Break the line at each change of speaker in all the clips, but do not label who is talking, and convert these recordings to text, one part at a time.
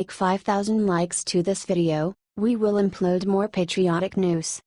Like 5,000 likes to this video, we will upload more patriotic news.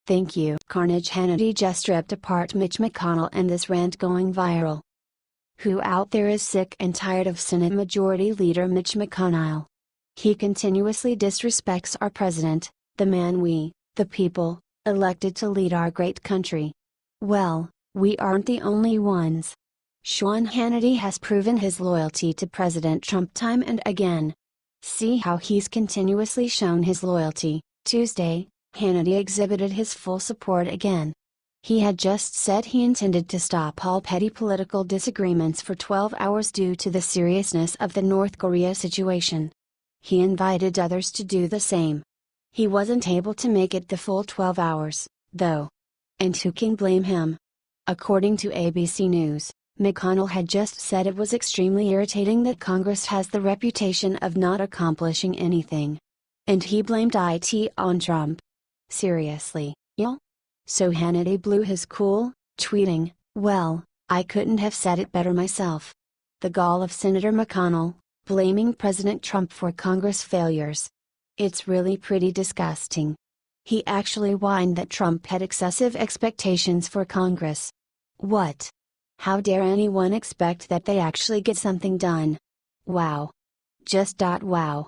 Thank you. Carnage Hannity just ripped apart Mitch McConnell and this rant going viral. Who out there is sick and tired of Senate Majority Leader Mitch McConnell? He continuously disrespects our president, the man we, the people, elected to lead our great country. Well, we aren't the only ones. Sean Hannity has proven his loyalty to President Trump time and again. See how he's continuously shown his loyalty. Tuesday, Hannity exhibited his full support again. He had just said he intended to stop all petty political disagreements for 12 hours due to the seriousness of the North Korea situation. He invited others to do the same. He wasn't able to make it the full 12 hours, though. And who can blame him? According to ABC News, McConnell had just said it was extremely irritating that Congress has the reputation of not accomplishing anything. And he blamed it on Trump. Seriously, y'all? So Hannity blew his cool, tweeting, "Well, I couldn't have said it better myself." The gall of Senator McConnell, blaming President Trump for Congress failures. It's really pretty disgusting. He actually whined that Trump had excessive expectations for Congress. What? How dare anyone expect that they actually get something done? Wow. Just wow.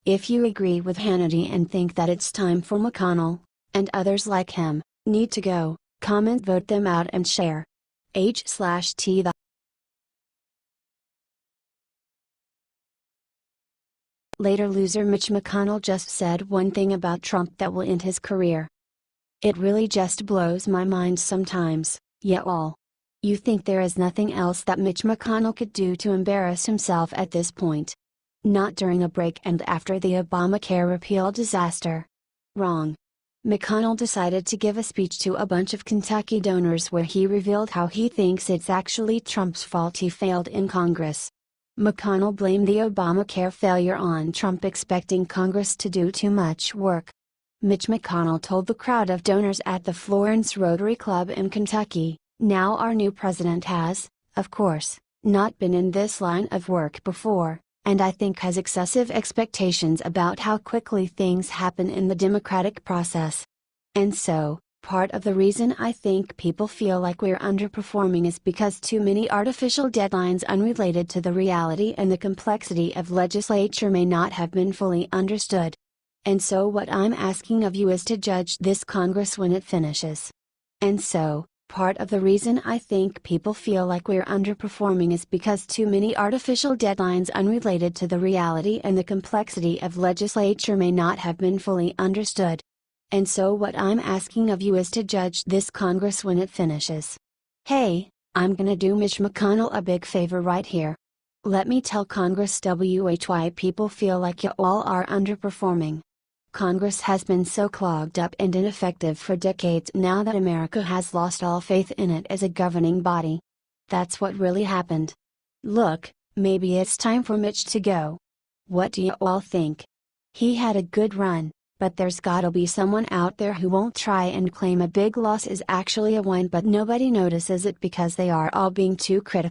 If you agree with Hannity and think that it's time for McConnell, and others like him, need to go, comment, vote them out and share. H/T. Later loser Mitch McConnell just said one thing about Trump that will end his career. It really just blows my mind sometimes, y'all. You think there is nothing else that Mitch McConnell could do to embarrass himself at this point? Not during a break and after the Obamacare repeal disaster. Wrong. McConnell decided to give a speech to a bunch of Kentucky donors where he revealed how he thinks it's actually Trump's fault he failed in Congress. McConnell blamed the Obamacare failure on Trump, expecting Congress to do too much work. Mitch McConnell told the crowd of donors at the Florence Rotary Club in Kentucky, "Now our new president has, of course, not been in this line of work before, and I think has excessive expectations about how quickly things happen in the democratic process. And so, part of the reason I think people feel like we're underperforming is because too many artificial deadlines unrelated to the reality and the complexity of legislature may not have been fully understood. And so what I'm asking of you is to judge this Congress when it finishes. And so, part of the reason I think people feel like we're underperforming is because too many artificial deadlines unrelated to the reality and the complexity of legislature may not have been fully understood. And so what I'm asking of you is to judge this Congress when it finishes. Hey, I'm gonna do Mitch McConnell a big favor right here. Let me tell Congress why people feel like you all are underperforming. Congress has been so clogged up and ineffective for decades now that America has lost all faith in it as a governing body. That's what really happened. Look, maybe it's time for Mitch to go. What do you all think? He had a good run, but there's gotta be someone out there who won't try and claim a big loss is actually a win, but nobody notices it because they are all being too critical.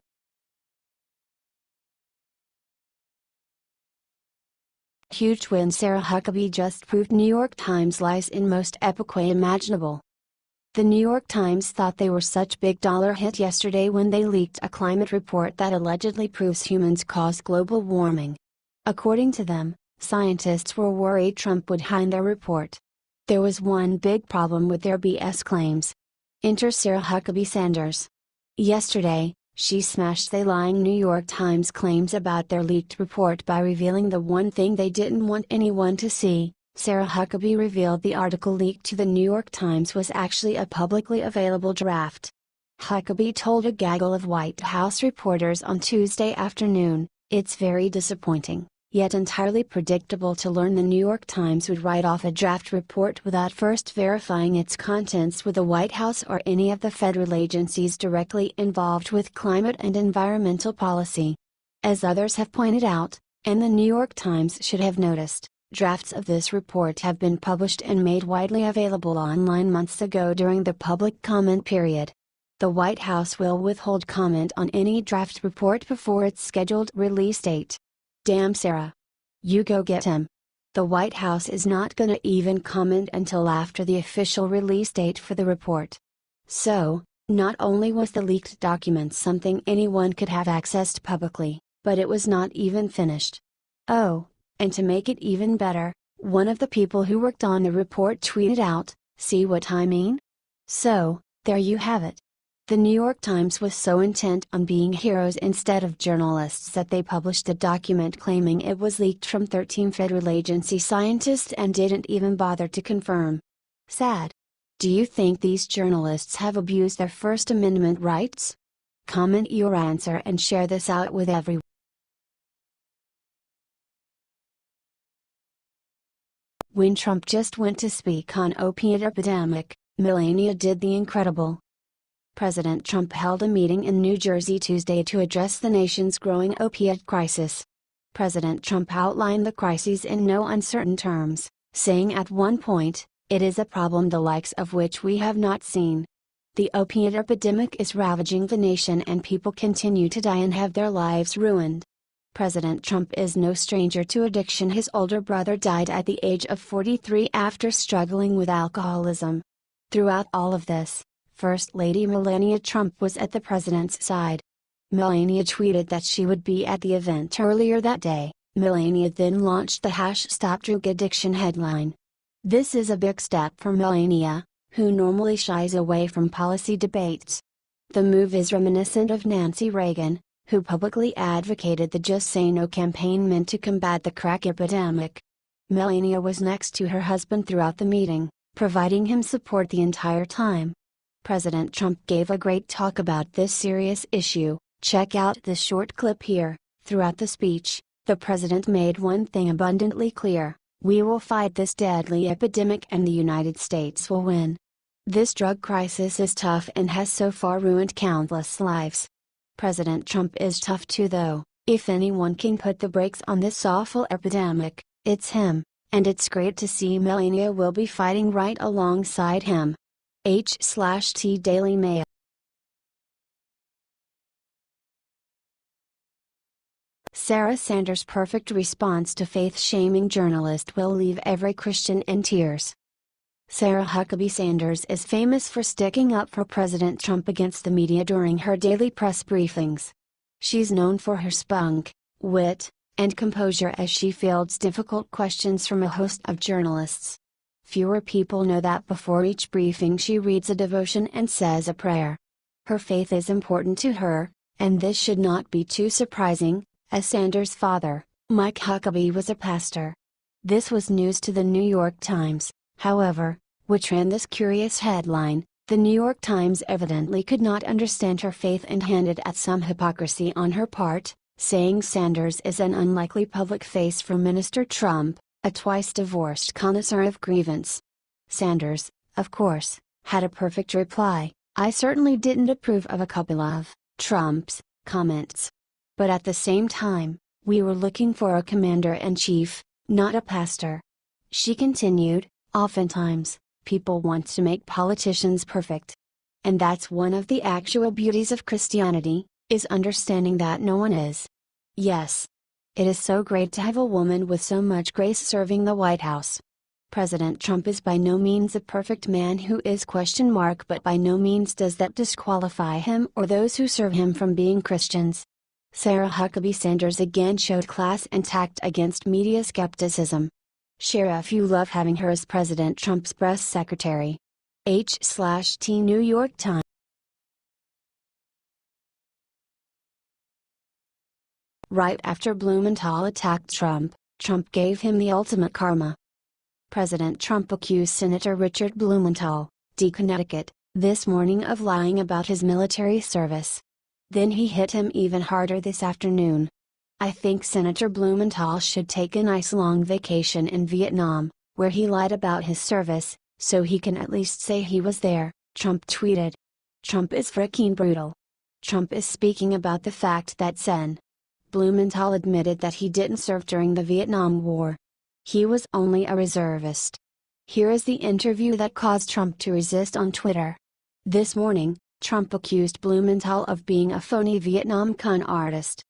Huge win. Sarah Huckabee just proved New York Times lies in most epic way imaginable. The New York Times thought they were such big dollar hit yesterday when they leaked a climate report that allegedly proves humans cause global warming. According to them, scientists were worried Trump would hide their report. There was one big problem with their BS claims. Enter Sarah Huckabee Sanders. Yesterday, she smashed the lying New York Times claims about their leaked report by revealing the one thing they didn't want anyone to see. Sarah Huckabee revealed the article leaked to the New York Times was actually a publicly available draft. Huckabee told a gaggle of White House reporters on Tuesday afternoon, "It's very disappointing, yet entirely predictable to learn the New York Times would write off a draft report without first verifying its contents with the White House or any of the federal agencies directly involved with climate and environmental policy." As others have pointed out, and the New York Times should have noticed, drafts of this report have been published and made widely available online months ago during the public comment period. The White House will withhold comment on any draft report before its scheduled release date. Damn Sarah. You go get him. The White House is not gonna even comment until after the official release date for the report. So, not only was the leaked document something anyone could have accessed publicly, but it was not even finished. Oh, and to make it even better, one of the people who worked on the report tweeted out, "See what I mean?" So, there you have it. The New York Times was so intent on being heroes instead of journalists that they published a document claiming it was leaked from 13 federal agency scientists and didn't even bother to confirm. Sad. Do you think these journalists have abused their First Amendment rights? Comment your answer and share this out with everyone. When Trump just went to speak on opiate epidemic, Melania did the incredible. President Trump held a meeting in New Jersey Tuesday to address the nation's growing opiate crisis. President Trump outlined the crisis in no uncertain terms, saying at one point, "It is a problem the likes of which we have not seen. The opiate epidemic is ravaging the nation and people continue to die and have their lives ruined." President Trump is no stranger to addiction. His older brother died at the age of 43 after struggling with alcoholism. Throughout all of this, First Lady Melania Trump was at the president's side. Melania tweeted that she would be at the event earlier that day. Melania then launched the #StopDrugAddiction headline. This is a big step for Melania, who normally shies away from policy debates. The move is reminiscent of Nancy Reagan, who publicly advocated the Just Say No campaign meant to combat the crack epidemic. Melania was next to her husband throughout the meeting, providing him support the entire time. President Trump gave a great talk about this serious issue. Check out this short clip here. Throughout the speech, the president made one thing abundantly clear: we will fight this deadly epidemic and the United States will win. This drug crisis is tough and has so far ruined countless lives. President Trump is tough too though. If anyone can put the brakes on this awful epidemic, it's him, and it's great to see Melania will be fighting right alongside him. H/T Daily Mail. Sarah Sanders' perfect response to faith-shaming journalist will leave every Christian in tears. Sarah Huckabee Sanders is famous for sticking up for President Trump against the media during her daily press briefings. She's known for her spunk, wit, and composure as she fields difficult questions from a host of journalists. Fewer people know that before each briefing she reads a devotion and says a prayer. Her faith is important to her, and this should not be too surprising, as Sanders' father, Mike Huckabee, was a pastor. This was news to the New York Times, however, which ran this curious headline: "The New York Times evidently could not understand her faith and hinted at some hypocrisy on her part, saying Sanders is an unlikely public face for Minister Trump, a twice-divorced connoisseur of grievance." Sanders, of course, had a perfect reply: "I certainly didn't approve of a couple of Trump's comments. But at the same time, we were looking for a commander-in-chief, not a pastor." She continued, "Oftentimes, people want to make politicians perfect. And that's one of the actual beauties of Christianity, is understanding that no one is. Yes. It is so great to have a woman with so much grace serving the White House. President Trump is by no means a perfect man who is ? But by no means does that disqualify him or those who serve him from being Christians." Sarah Huckabee Sanders again showed class and tact against media skepticism. Share if you love having her as President Trump's press secretary. H/T New York Times. Right after Blumenthal attacked Trump, Trump gave him the ultimate karma. President Trump accused Senator Richard Blumenthal, D. Connecticut, this morning of lying about his military service. Then he hit him even harder this afternoon. "I think Senator Blumenthal should take a nice long vacation in Vietnam, where he lied about his service, so he can at least say he was there," Trump tweeted. Trump is freaking brutal. Trump is speaking about the fact that Sen. Blumenthal admitted that he didn't serve during the Vietnam War. He was only a reservist. Here is the interview that caused Trump to resist on Twitter. This morning, Trump accused Blumenthal of being a phony Vietnam con artist.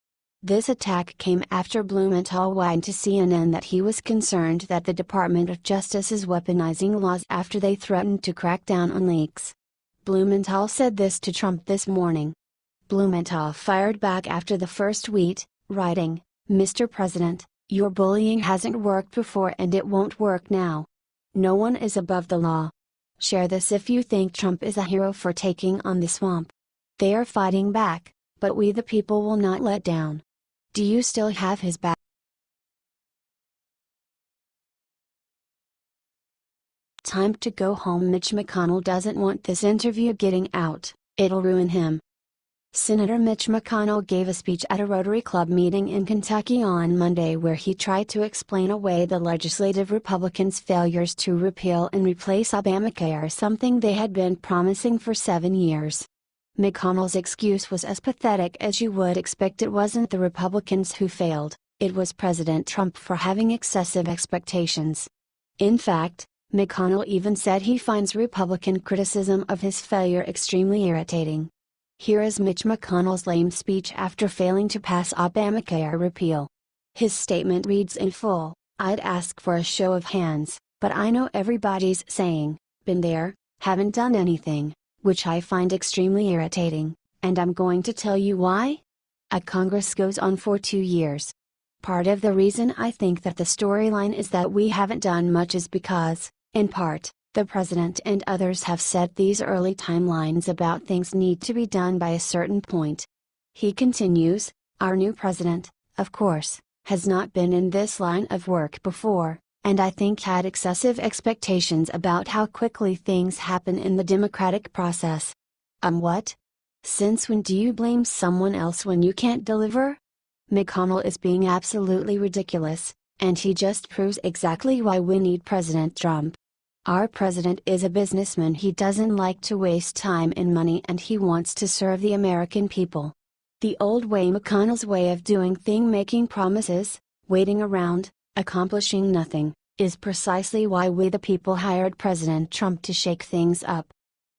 This attack came after Blumenthal whined to CNN that he was concerned that the Department of Justice is weaponizing laws after they threatened to crack down on leaks. Blumenthal said this to Trump this morning. Blumenthal fired back after the first tweet, writing, "Mr. President, your bullying hasn't worked before and it won't work now. No one is above the law. Share this if you think Trump is a hero for taking on the swamp. They are fighting back, but we the people will not let down. Do you still have his back?" Time to go home. Mitch McConnell doesn't want this interview getting out, it'll ruin him. Senator Mitch McConnell gave a speech at a Rotary Club meeting in Kentucky on Monday where he tried to explain away the legislative Republicans' failures to repeal and replace Obamacare, something they had been promising for 7 years. McConnell's excuse was as pathetic as you would expect. It wasn't the Republicans who failed, it was President Trump for having excessive expectations. In fact, McConnell even said he finds Republican criticism of his failure extremely irritating. Here is Mitch McConnell's lame speech after failing to pass Obamacare repeal. His statement reads in full, "I'd ask for a show of hands, but I know everybody's saying, 'Been there, haven't done anything,' which I find extremely irritating, and I'm going to tell you why. Congress goes on for 2 years. Part of the reason I think that the storyline is that we haven't done much is because, in part, the president and others have set these early timelines about things need to be done by a certain point." He continues, "Our new president, of course, has not been in this line of work before, and I think had excessive expectations about how quickly things happen in the democratic process." What? Since when do you blame someone else when you can't deliver? McConnell is being absolutely ridiculous, and he just proves exactly why we need President Trump. Our president is a businessman. He doesn't like to waste time and money, and he wants to serve the American people. The old way, McConnell's way of doing things, making promises, waiting around, accomplishing nothing, is precisely why we the people hired President Trump to shake things up.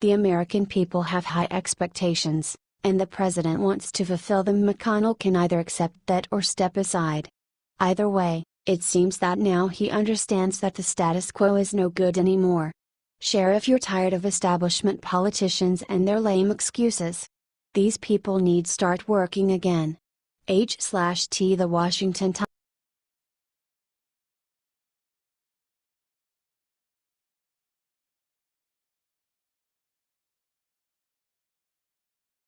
The American people have high expectations, and the president wants to fulfill them. McConnell can either accept that or step aside. Either way, it seems that now he understands that the status quo is no good anymore. Share if you're tired of establishment politicians and their lame excuses. These people need start working again. H/T The Washington Times